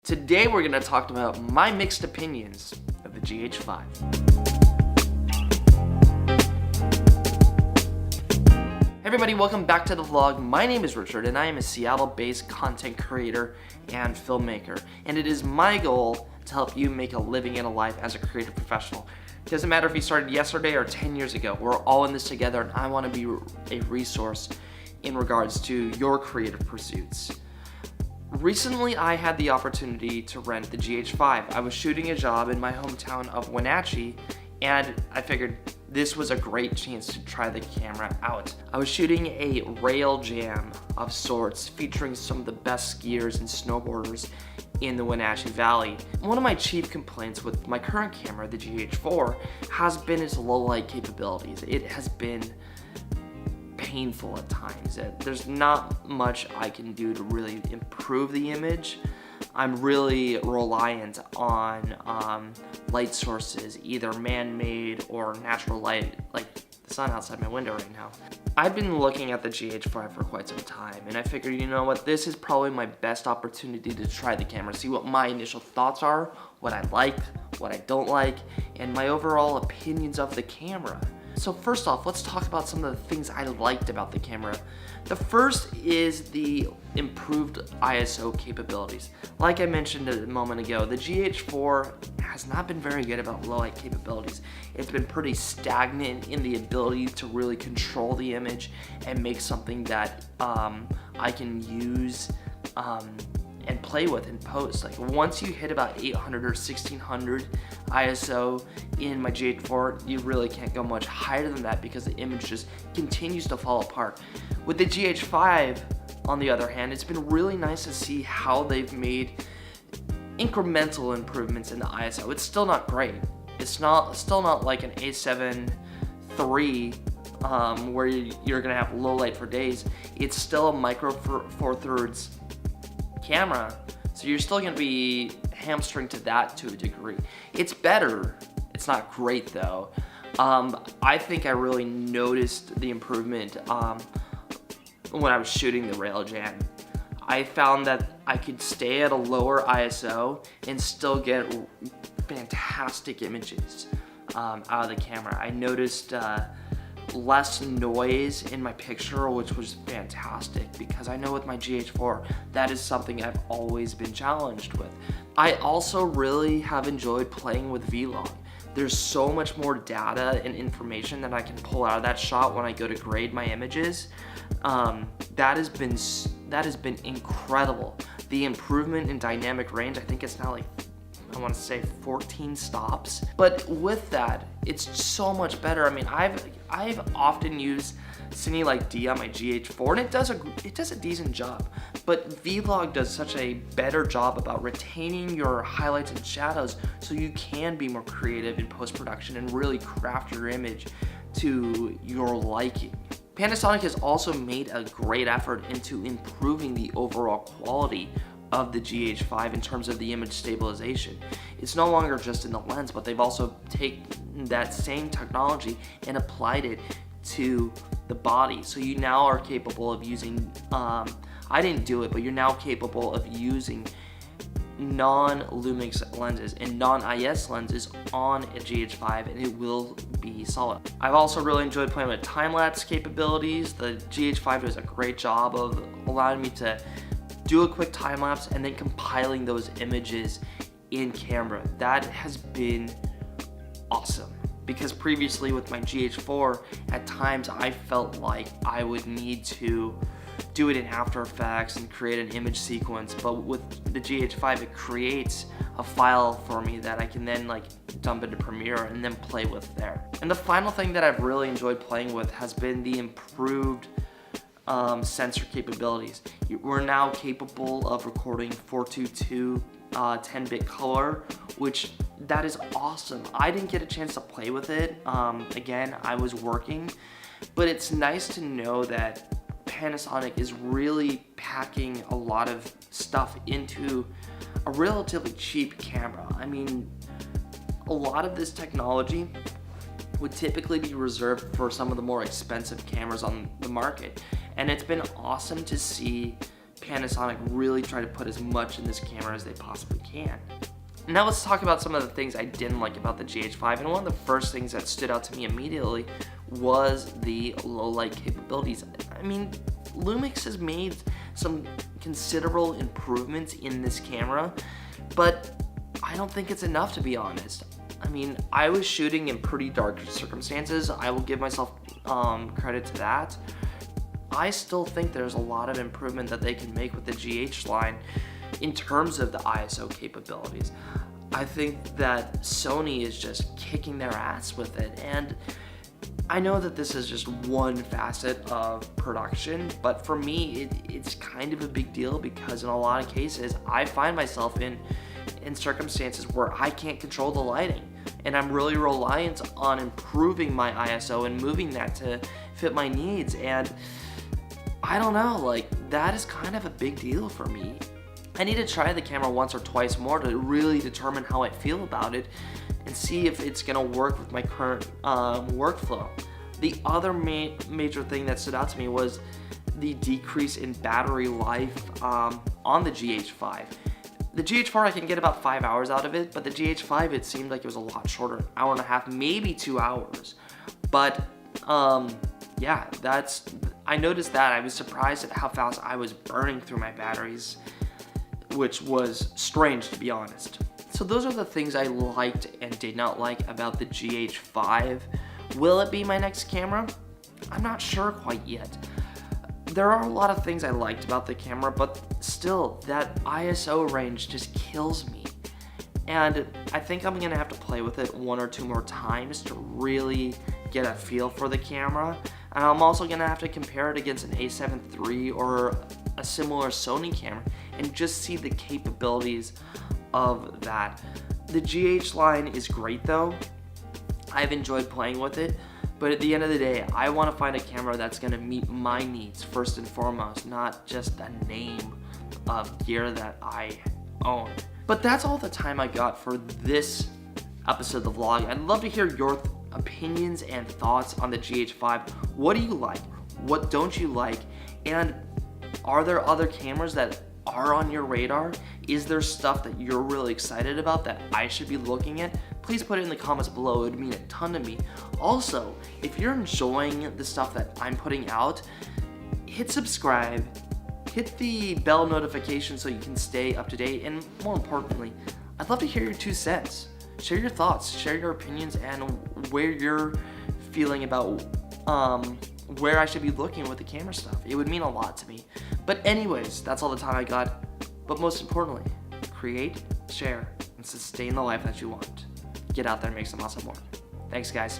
Today we're going to talk about my mixed opinions of the GH5. Hey everybody, welcome back to the vlog. My name is Richard and I am a Seattle-based content creator and filmmaker. And it is my goal to help you make a living and a life as a creative professional. It doesn't matter if you started yesterday or 10 years ago. We're all in this together and I want to be a resource in regards to your creative pursuits. Recently, I had the opportunity to rent the GH5. I was shooting a job in my hometown of Wenatchee, and I figured this was a great chance to try the camera out. I was shooting a rail jam of sorts, featuring some of the best skiers and snowboarders in the Wenatchee Valley. One of my chief complaints with my current camera, the GH4, has been its low light capabilities. It has been painful at times. There's not much I can do to really improve the image. I'm really reliant on light sources, either man-made or natural light, like the sun outside my window right now. I've been looking at the GH5 for quite some time, and I figured, you know what, this is probably my best opportunity to try the camera, see what my initial thoughts are, what I like, what I don't like, and my overall opinions of the camera. So first off, let's talk about some of the things I liked about the camera. The first is the improved ISO capabilities. Like I mentioned a moment ago, the GH4 has not been very good about low light capabilities. It's been pretty stagnant in the ability to really control the image and make something that I can use and play with in post. Like once you hit about 800 or 1600 ISO in my GH4, you really can't go much higher than that because the image just continues to fall apart. With the GH5, on the other hand, it's been really nice to see how they've made incremental improvements in the ISO. It's still not great. It's still not like an A7 III where you're gonna have low light for days. It's still a micro four thirds camera, so you're still gonna be hamstring to that to a degree. It's better, it's not great though. I think I really noticed the improvement when I was shooting the rail jam. I found that I could stay at a lower ISO and still get fantastic images out of the camera. I noticed less noise in my picture, which was fantastic because I know with my GH4 that is something I've always been challenged with. I also really have enjoyed playing with Vlog. There's so much more data and information that I can pull out of that shot when I go to grade my images. That has been incredible. The improvement in dynamic range, I think it's now like, I want to say 14 stops. But with that, it's so much better. I mean, I've often used Cine Light D on my GH4 and it does a decent job. But Vlog does such a better job about retaining your highlights and shadows so you can be more creative in post-production and really craft your image to your liking. Panasonic has also made a great effort into improving the overall quality of the GH5 in terms of the image stabilization. It's no longer just in the lens, but they've also taken that same technology and applied it to the body. So you now are capable of using, I didn't do it, but you're now capable of using non-Lumix lenses and non-IS lenses on a GH5 and it will be solid. I've also really enjoyed playing with time-lapse capabilities. The GH5 does a great job of allowing me to do a quick time lapse and then compiling those images in camera. That has been awesome because previously with my GH4, at times I felt like I would need to do it in After Effects and create an image sequence, but with the GH5 it creates a file for me that I can then like dump into Premiere and then play with there. And the final thing that I've really enjoyed playing with has been the improved sensor capabilities. We're now capable of recording 422 10-bit color, which that is awesome. I didn't get a chance to play with it. Again, I was working, but it's nice to know that Panasonic is really packing a lot of stuff into a relatively cheap camera. I mean, a lot of this technology would typically be reserved for some of the more expensive cameras on the market. And it's been awesome to see Panasonic really tried to put as much in this camera as they possibly can. Now let's talk about some of the things I didn't like about the GH5, and one of the first things that stood out to me immediately was the low light capabilities. I mean, Lumix has made some considerable improvements in this camera, but I don't think it's enough, to be honest. I mean, I was shooting in pretty dark circumstances. I will give myself credit to that. I still think there's a lot of improvement that they can make with the GH line in terms of the ISO capabilities. I think that Sony is just kicking their ass with it, and I know that this is just one facet of production, but for me it's kind of a big deal because in a lot of cases I find myself in circumstances where I can't control the lighting, and I'm really reliant on improving my ISO and moving that to fit my needs, and I don't know, like, that is kind of a big deal for me. I need to try the camera once or twice more to really determine how I feel about it and see if it's gonna work with my current workflow. The other major thing that stood out to me was the decrease in battery life on the GH5. The GH4, I can get about 5 hours out of it, but the GH5, it seemed like it was a lot shorter, an hour and a half, maybe 2 hours. But yeah, I noticed that. I was surprised at how fast I was burning through my batteries, which was strange, to be honest. So those are the things I liked and did not like about the GH5. Will it be my next camera? I'm not sure quite yet. There are a lot of things I liked about the camera, but still, that ISO range just kills me. And I think I'm gonna have to play with it 1 or 2 more times to really get a feel for the camera. And I'm also gonna have to compare it against an A7 III or a similar Sony camera and just see the capabilities of that. The GH line is great though. I've enjoyed playing with it, but at the end of the day, I want to find a camera that's going to meet my needs first and foremost, not just a name of gear that I own. But that's all the time I got for this episode of the vlog. I'd love to hear your opinions and thoughts on the GH5. What do you like? What don't you like? And are there other cameras that are on your radar? Is there stuff that you're really excited about that I should be looking at? Please put it in the comments below. It would mean a ton to me. Also, if you're enjoying the stuff that I'm putting out, hit subscribe, hit the bell notification so you can stay up to date, and more importantly, I'd love to hear your 2 cents. Share your thoughts, share your opinions, and where you're feeling about where I should be looking with the camera stuff. It would mean a lot to me. But anyways, that's all the time I got. But most importantly, create, share, and sustain the life that you want. Get out there and make some awesome work. Thanks, guys.